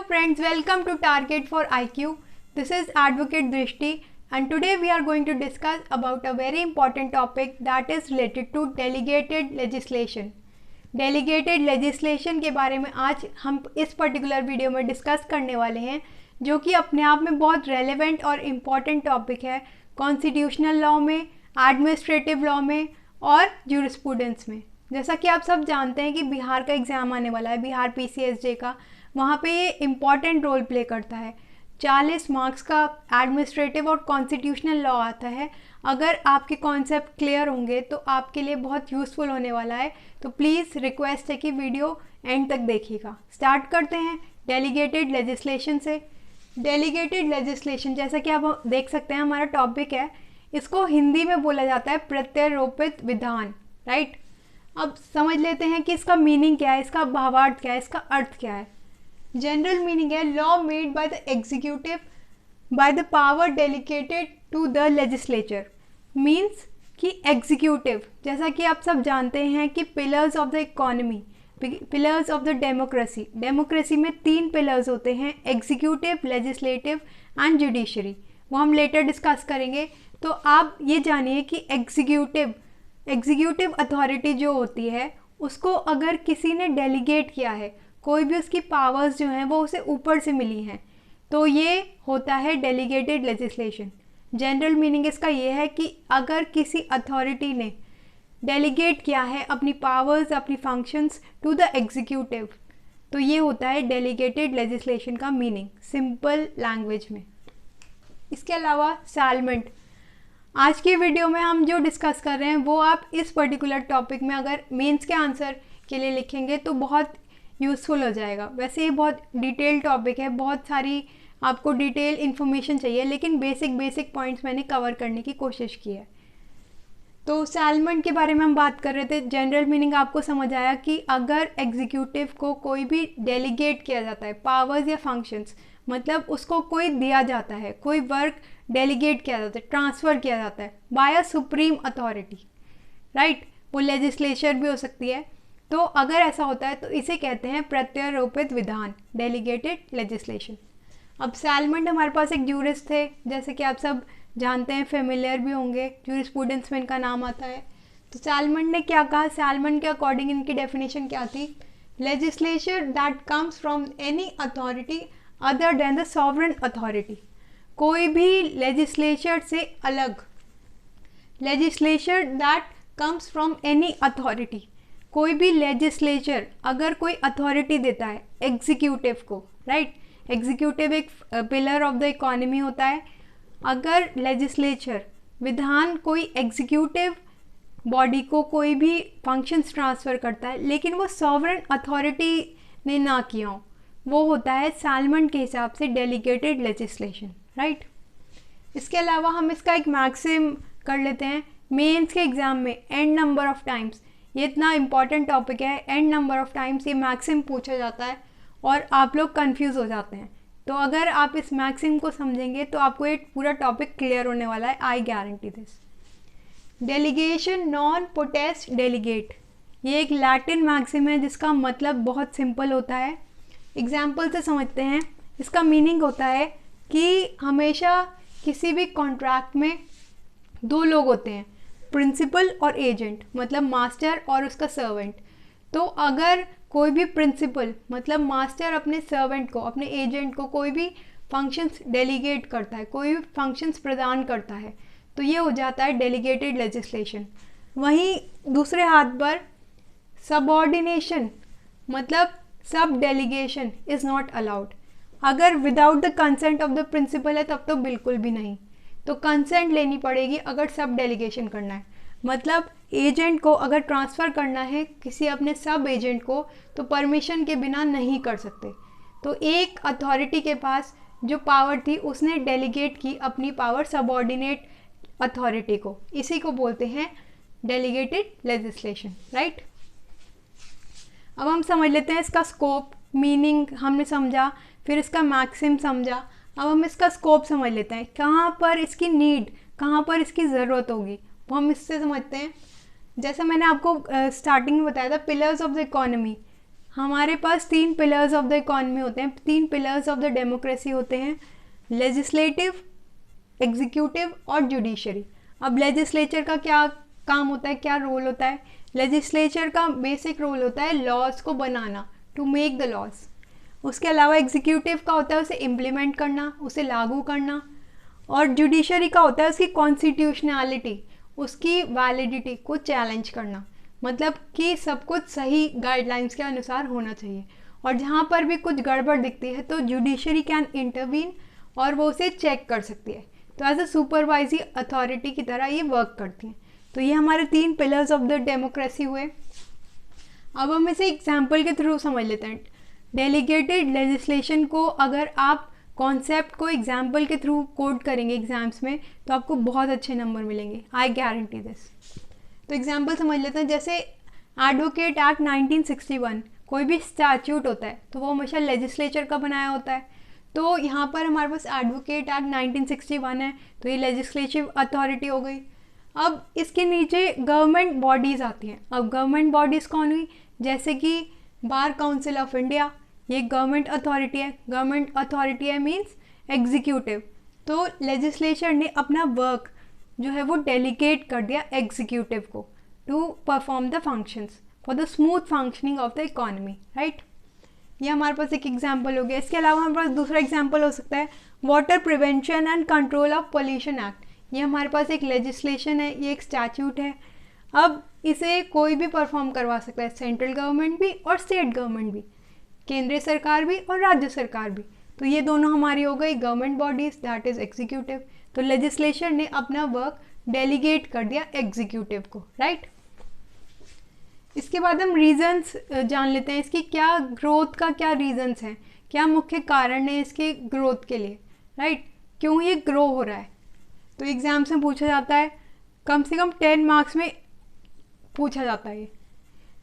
friends, welcome to Target for IQ. This is Advocate Drishti and today we are going to discuss about a very important topic that is related to delegated legislation. Delegated legislation के बारे में आज हम इस particular video में discuss करने वाले हैं, जो कि अपने आप में बहुत रेलेवेंट और इम्पॉर्टेंट टॉपिक है कॉन्स्टिट्यूशनल लॉ में, एडमिनिस्ट्रेटिव लॉ में और ज्यूरिस्प्रूडेंस में। जैसा कि आप सब जानते हैं कि बिहार का एग्ज़ाम आने वाला है, बिहार PCSJ का, वहाँ पे ये इम्पॉर्टेंट रोल प्ले करता है। 40 मार्क्स का एडमिनिस्ट्रेटिव और कॉन्स्टिट्यूशनल लॉ आता है। अगर आपके कॉन्सेप्ट क्लियर होंगे तो आपके लिए बहुत यूज़फुल होने वाला है, तो प्लीज़ रिक्वेस्ट है कि वीडियो एंड तक देखिएगा। स्टार्ट करते हैं डेलीगेटेड लेजिस्लेशन से। डेलीगेटेड लेजिस्लेशन, जैसा कि आप देख सकते हैं, हमारा टॉपिक है। इसको हिंदी में बोला जाता है प्रत्यारोपित विधान, राइट। अब समझ लेते हैं कि इसका मीनिंग क्या है, इसका भावार्थ क्या है, इसका अर्थ क्या है। जनरल मीनिंग है law made by the executive by the power delegated to the legislature. Means कि एग्जीक्यूटिव, जैसा कि आप सब जानते हैं कि pillars of the economy, pillars of the democracy, democracy में 3 पिलर्स होते हैं, एग्जीक्यूटिव, लेजिस्लेटिव एंड जुडिशरी। वो हम लेटर डिस्कस करेंगे। तो आप ये जानिए कि एग्जीक्यूटिव अथॉरिटी जो होती है, उसको अगर किसी ने डेलीगेट किया है, कोई भी उसकी पावर्स जो हैं वो उसे ऊपर से मिली हैं, तो ये होता है डेलीगेटेड लेजिस्लेशन। जनरल मीनिंग इसका ये है कि अगर किसी अथॉरिटी ने डेलीगेट किया है अपनी पावर्स, अपनी फंक्शंस टू द एग्जीक्यूटिव, तो ये होता है डेलीगेटेड लेजिस्लेशन का मीनिंग सिंपल लैंग्वेज में। इसके अलावा सैलमेंट, आज की वीडियो में हम जो डिस्कस कर रहे हैं वो आप इस पर्टिकुलर टॉपिक में अगर मेंस के आंसर के लिए लिखेंगे तो बहुत यूज़फुल हो जाएगा। वैसे ये बहुत डिटेल टॉपिक है, बहुत सारी आपको डिटेल इन्फॉर्मेशन चाहिए, लेकिन बेसिक पॉइंट्स मैंने कवर करने की कोशिश की है। तो सैलमेंट के बारे में हम बात कर रहे थे। जनरल मीनिंग आपको समझ आया कि अगर एग्जीक्यूटिव को कोई भी डेलीगेट किया जाता है पावर्स या फंक्शंस, मतलब उसको कोई दिया जाता है, कोई वर्क डेलीगेट किया जाता है, ट्रांसफ़र किया जाता है by a supreme authority, right. वो लेजिस्लेचर भी हो सकती है। तो अगर ऐसा होता है तो इसे कहते हैं प्रत्यारोपित विधान, डेलीगेटेड लेजिस्लेशन। अब सैलमेंट, हमारे पास एक ज्यूरिस्ट थे, जैसे कि आप सब जानते हैं, फेमिलियर भी होंगे, ज्यूरिस्प्रूडेंस में इनका नाम आता है। तो सैलमेंट ने क्या कहा, सैलमेंट के अकॉर्डिंग इनकी डेफिनेशन क्या थी, legislature that comes from any authority other than the sovereign authority. कोई भी लेजिस्लेचर से अलग, legislature that comes from any authority, कोई भी लेजिस्लेचर अगर कोई अथॉरिटी देता है एग्जीक्यूटिव को, राइट। एग्जीक्यूटिव एक पिलर ऑफ द इकोनॉमी होता है। अगर लेजिस्लेचर, विधान, कोई एग्जीक्यूटिव बॉडी को कोई भी फंक्शंस ट्रांसफ़र करता है लेकिन वो सॉवरेन अथॉरिटी ने ना किया हो, वो होता है सैलमेंट के हिसाब से डेलीगेटेड लेजिस्लेशन, राइट। इसके अलावा हम इसका एक मैक्सिम कर लेते हैं। मेंस के एग्ज़ाम में एंड नंबर ऑफ टाइम्स, ये इतना इम्पॉर्टेंट टॉपिक है, एंड नंबर ऑफ टाइम्स ये मैक्सिम पूछा जाता है और आप लोग कंफ्यूज हो जाते हैं। तो अगर आप इस मैक्सिम को समझेंगे तो आपको एक पूरा टॉपिक क्लियर होने वाला है, आई गारंटी दिस। डेलीगेशन नॉन पोटेस्ट डेलीगेट, ये एक लैटिन मैक्सिम है जिसका मतलब बहुत सिंपल होता है। एग्जाम्पल से समझते हैं। इसका मीनिंग होता है कि हमेशा किसी भी कॉन्ट्रैक्ट में 2 लोग होते हैं, प्रिंसिपल और एजेंट, मतलब मास्टर और उसका सर्वेंट। तो अगर कोई भी प्रिंसिपल मतलब मास्टर अपने सर्वेंट को, अपने एजेंट को कोई भी फंक्शंस डेलीगेट करता है, कोई भी फंक्शंस प्रदान करता है, तो ये हो जाता है डेलीगेटेड लेजिस्लेशन। वहीं दूसरे हाथ पर सबऑर्डिनेशन मतलब sub delegation is not allowed. अगर without the consent of the principal है तब तो बिल्कुल भी नहीं, तो कंसेंट लेनी पड़ेगी अगर सब डेलीगेशन करना है। मतलब एजेंट को अगर ट्रांसफ़र करना है किसी अपने सब एजेंट को, तो परमिशन के बिना नहीं कर सकते। तो एक अथॉरिटी के पास जो पावर थी उसने डेलीगेट की अपनी पावर सबऑर्डिनेट अथॉरिटी को, इसी को बोलते हैं डेलीगेटेड लेजिस्लेशन, राइट। अब हम समझ लेते हैं इसका स्कोप, मीनिंग हमने समझा, फिर इसका मैक्सिम समझा। अब हम इसका स्कोप समझ लेते हैं, कहाँ पर इसकी नीड, कहाँ पर इसकी ज़रूरत होगी, वो हम इससे समझते हैं। जैसा मैंने आपको स्टार्टिंग में बताया था, पिलर्स ऑफ द इकोनॉमी, हमारे पास 3 पिलर्स ऑफ द इकॉनमी होते हैं, 3 पिलर्स ऑफ द डेमोक्रेसी होते हैं, लेजिस्लेटिव, एग्जीक्यूटिव और जुडिशरी। अब लेजिस्लेचर का क्या काम होता है, क्या रोल होता है? लेजिस्लेचर का बेसिक रोल होता है लॉज को बनाना, टू मेक द लॉज। उसके अलावा एग्जीक्यूटिव का होता है उसे इम्प्लीमेंट करना, उसे लागू करना। और जुडिशरी का होता है उसकी कॉन्स्टिट्यूशनैलिटी, उसकी वैलिडिटी को चैलेंज करना, मतलब कि सब कुछ सही गाइडलाइंस के अनुसार होना चाहिए। और जहाँ पर भी कुछ गड़बड़ दिखती है तो जुडिशरी कैन इंटरवीन और वो उसे चेक कर सकती है। तो एज अ सुपरवाइजरी अथॉरिटी की तरह ये वर्क करती हैं। तो ये हमारे 3 पिलर्स ऑफ द डेमोक्रेसी हुए। अब हम इसे एग्जाम्पल के थ्रू समझ लेते हैं। डेलीगेटेड लेजिस्लेशन को अगर आप कॉन्सेप्ट को एग्जाम्पल के थ्रू कोड करेंगे एग्जाम्स में तो आपको बहुत अच्छे नंबर मिलेंगे, आई गारंटी दिस। तो एग्जाम्पल समझ लेते हैं, जैसे एडवोकेट एक्ट 1961, कोई भी स्टैट्यूट होता है तो वो हमेशा लेजिस्लेचर का बनाया होता है। तो यहाँ पर हमारे पास एडवोकेट एक्ट 1961 है, तो ये लेजिस्लेटिव अथॉरिटी हो गई। अब इसके नीचे गवर्नमेंट बॉडीज़ आती हैं। अब गवर्नमेंट बॉडीज़ कौन हुई? जैसे कि बार काउंसिल ऑफ इंडिया, ये गवर्नमेंट अथॉरिटी है। गवर्नमेंट अथॉरिटी है मीन्स एग्जीक्यूटिव। तो लेजिस्लेचर ने अपना वर्क जो है वो डेलीगेट कर दिया एग्जीक्यूटिव को to perform the functions for the smooth functioning of the economy, right. ये हमारे पास एक एग्जाम्पल हो गया। इसके अलावा हमारे पास दूसरा एग्जाम्पल हो सकता है water prevention and control of pollution act. ये हमारे पास एक लेजिस्लेशन है, ये एक स्टैट्यूट है। अब इसे कोई भी परफॉर्म करवा सकता है, सेंट्रल गवर्नमेंट भी और स्टेट गवर्नमेंट भी, केंद्रीय सरकार भी और राज्य सरकार भी। तो ये दोनों हमारी हो गई government bodies, that is executive. तो लेजिस्लेशन ने अपना वर्क डेलीगेट कर दिया एग्जीक्यूटिव को, राइट। इसके बाद हम रीजंस जान लेते हैं, इसकी क्या ग्रोथ का क्या रीजंस हैं, क्या मुख्य कारण है इसके ग्रोथ के लिए, राइट, क्यों ये ग्रो हो रहा है। तो एग्जाम्स में पूछा जाता है, कम से कम 10 मार्क्स में पूछा जाता है।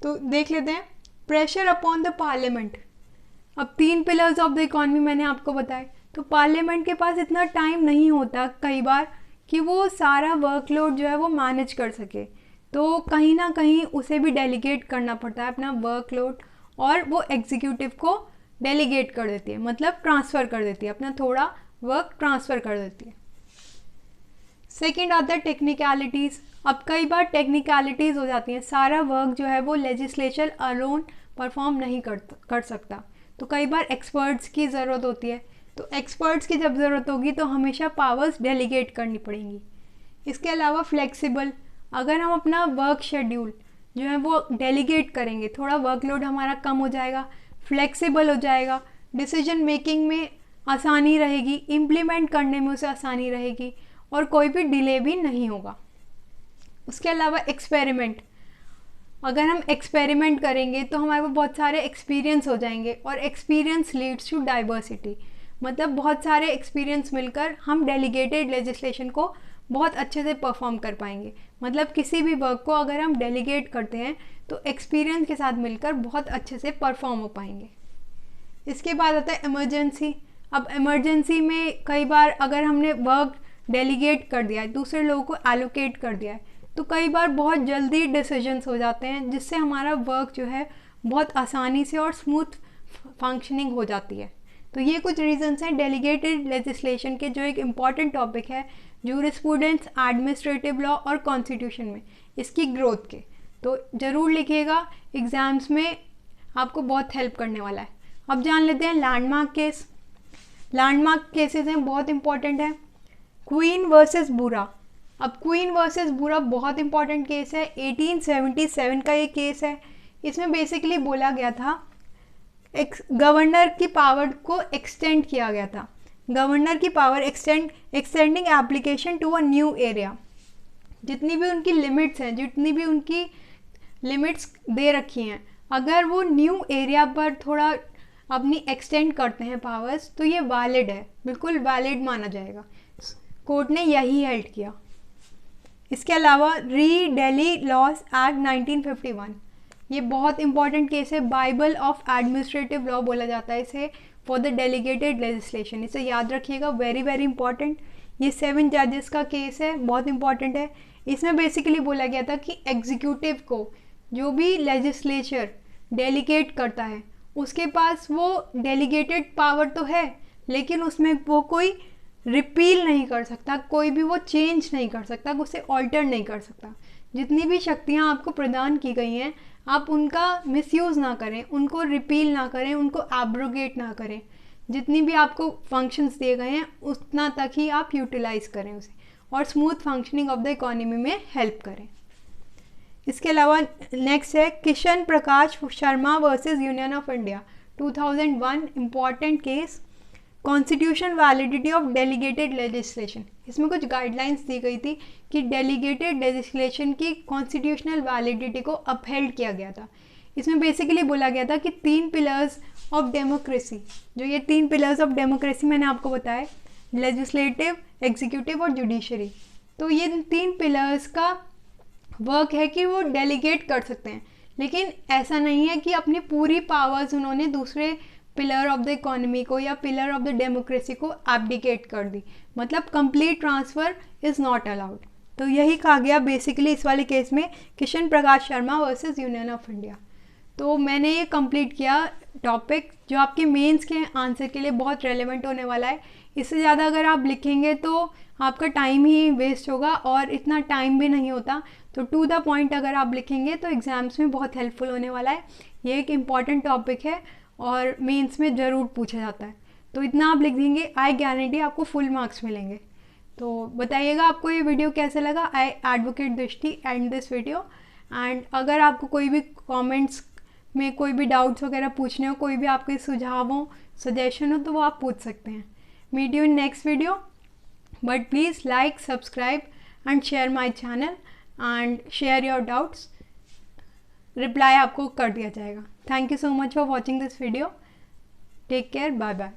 तो देख लेते हैं, प्रेशर अपॉन द पार्लियामेंट। अब 3 पिलर्स ऑफ द इकॉनमी मैंने आपको बताए, तो पार्लियामेंट के पास इतना टाइम नहीं होता कई बार कि वो सारा वर्कलोड जो है वो मैनेज कर सके। तो कहीं ना कहीं उसे भी डेलीगेट करना पड़ता है अपना वर्कलोड, और वो एग्जीक्यूटिव को डेलीगेट कर देती है, मतलब ट्रांसफ़र कर देती है, अपना थोड़ा वर्क ट्रांसफ़र कर देती है। सेकेंड आता है टेक्निकलिटीज़। अब कई बार टेक्निकलिटीज़ हो जाती हैं, सारा वर्क जो है वो लेजिस्लेचर अलोन परफॉर्म नहीं कर सकता, तो कई बार एक्सपर्ट्स की ज़रूरत होती है। तो एक्सपर्ट्स की जब ज़रूरत होगी तो हमेशा पावर्स डेलीगेट करनी पड़ेंगी। इसके अलावा फ्लेक्सिबल, अगर हम अपना वर्क शेड्यूल जो है वो डेलीगेट करेंगे, थोड़ा वर्कलोड हमारा कम हो जाएगा, फ्लेक्सिबल हो जाएगा, डिसीजन मेकिंग में आसानी रहेगी, इम्प्लीमेंट करने में उसे आसानी रहेगी और कोई भी डिले भी नहीं होगा। उसके अलावा एक्सपेरिमेंट, अगर हम एक्सपेरिमेंट करेंगे तो हमारे पास बहुत सारे एक्सपीरियंस हो जाएंगे, और एक्सपीरियंस लीड्स टू डाइवर्सिटी, मतलब बहुत सारे एक्सपीरियंस मिलकर हम डेलीगेटेड लेजिस्लेशन को बहुत अच्छे से परफॉर्म कर पाएंगे। मतलब किसी भी वर्क को अगर हम डेलीगेट करते हैं तो एक्सपीरियंस के साथ मिलकर बहुत अच्छे से परफॉर्म हो पाएंगे। इसके बाद आता है इमरजेंसी। अब इमरजेंसी में कई बार अगर हमने वर्क डेलीगेट कर दिया है, दूसरे लोगों को एलोकेट कर दिया है, तो कई बार बहुत जल्दी डिसीजंस हो जाते हैं, जिससे हमारा वर्क जो है बहुत आसानी से और स्मूथ फंक्शनिंग हो जाती है। तो ये कुछ रीजंस हैं डेलीगेटेड लेजिस्लेशन के, जो एक इम्पॉर्टेंट टॉपिक है जूरिस्प्रूडेंस, एडमिनिस्ट्रेटिव लॉ और कॉन्स्टिट्यूशन में, इसकी ग्रोथ के। तो ज़रूर लिखिएगा, एग्ज़ाम्स में आपको बहुत हेल्प करने वाला है। अब जान लेते हैं लैंडमार्क केस। लैंडमार्क केसेस हैं, बहुत इंपॉर्टेंट है। क्वीन वर्सेस बुरा। अब क्वीन वर्सेस बुरा बहुत इंपॉर्टेंट केस है, 1877 का ये केस है। इसमें बेसिकली बोला गया था, गवर्नर की पावर को एक्सटेंड किया गया था। गवर्नर की power extending application to a new area, जितनी भी उनकी लिमिट्स हैं, जितनी भी उनकी लिमिट्स दे रखी हैं, अगर वो न्यू एरिया पर थोड़ा अपनी एक्सटेंड करते हैं पावर्स, तो ये वैलिड है, बिल्कुल वैलिड माना जाएगा। कोर्ट ने यही हेल्ड किया। इसके अलावा री दिल्ली लॉज एक्ट 1951, ये बहुत इंपॉर्टेंट केस है, बाइबल ऑफ एडमिनिस्ट्रेटिव लॉ बोला जाता है इसे, फॉर द डेलीगेटेड लेजिस्लेशन। इसे याद रखिएगा, वेरी वेरी इंपॉर्टेंट। ये 7 जजेस का केस है, बहुत इंपॉर्टेंट है। इसमें बेसिकली बोला गया था कि एग्जीक्यूटिव को जो भी लेजिस्लेचर डेलीगेट करता है, उसके पास वो डेलीगेटेड पावर तो है, लेकिन उसमें वो कोई रिपील नहीं कर सकता, कोई भी वो चेंज नहीं कर सकता, उसे ऑल्टर नहीं कर सकता। जितनी भी शक्तियाँ आपको प्रदान की गई हैं, आप उनका मिसयूज़ ना करें, उनको रिपील ना करें, उनको एब्रोगेट ना करें। जितनी भी आपको फंक्शंस दिए गए हैं उतना तक ही आप यूटिलाइज़ करें उसे, और smooth functioning of the economy में हेल्प करें। इसके अलावा नेक्स्ट है Kishan Prakash Sharma versus union of India 2001 important case, constitution validity of delegated legislation. इसमें कुछ गाइडलाइंस दी गई थी कि डेलीगेटेड लेजिस्लेशन की कॉन्स्टिट्यूशनल वैलिडिटी को अपहेल्ड किया गया था। इसमें बेसिकली बोला गया था कि 3 पिलर्स ऑफ डेमोक्रेसी, जो ये 3 पिलर्स ऑफ डेमोक्रेसी मैंने आपको बताया, लेजिस्लेटिव, एग्जीक्यूटिव और जुडिशरी, तो ये 3 पिलर्स का वर्क है कि वो डेलीगेट कर सकते हैं, लेकिन ऐसा नहीं है कि अपनी पूरी पावर्स उन्होंने दूसरे पिलर ऑफ द इकोनॉमी को या पिलर ऑफ द डेमोक्रेसी को एब्डिकेट कर दी, मतलब complete transfer is not allowed. तो यही कहा गया बेसिकली इस वाले केस में, Kishan Prakash Sharma versus union of India. तो मैंने ये कंप्लीट किया टॉपिक, जो आपके मेंस के आंसर के लिए बहुत रेलेवेंट होने वाला है। इससे ज़्यादा अगर आप लिखेंगे तो आपका टाइम ही वेस्ट होगा, और इतना टाइम भी नहीं होता। तो टू द पॉइंट अगर आप लिखेंगे तो एग्ज़ाम्स में बहुत हेल्पफुल होने वाला है। ये एक इम्पॉर्टेंट टॉपिक है और मेंस में ज़रूर पूछा जाता है। तो इतना आप लिख देंगे, आई गारंटी आपको फुल मार्क्स मिलेंगे। तो बताइएगा आपको ये वीडियो कैसा लगा। आई एडवोकेट दृष्टि एंड दिस वीडियो। एंड अगर आपको कोई भी कमेंट्स में कोई भी डाउट्स वगैरह पूछने हो, कोई भी आपके सुझाव हो, सजेशन हो, तो वो आप पूछ सकते हैं। Meet you in next video, but please like, subscribe and share my channel and share your doubts. Reply आपको कर दिया जाएगा। Thank you so much for watching this video. Take care, bye bye.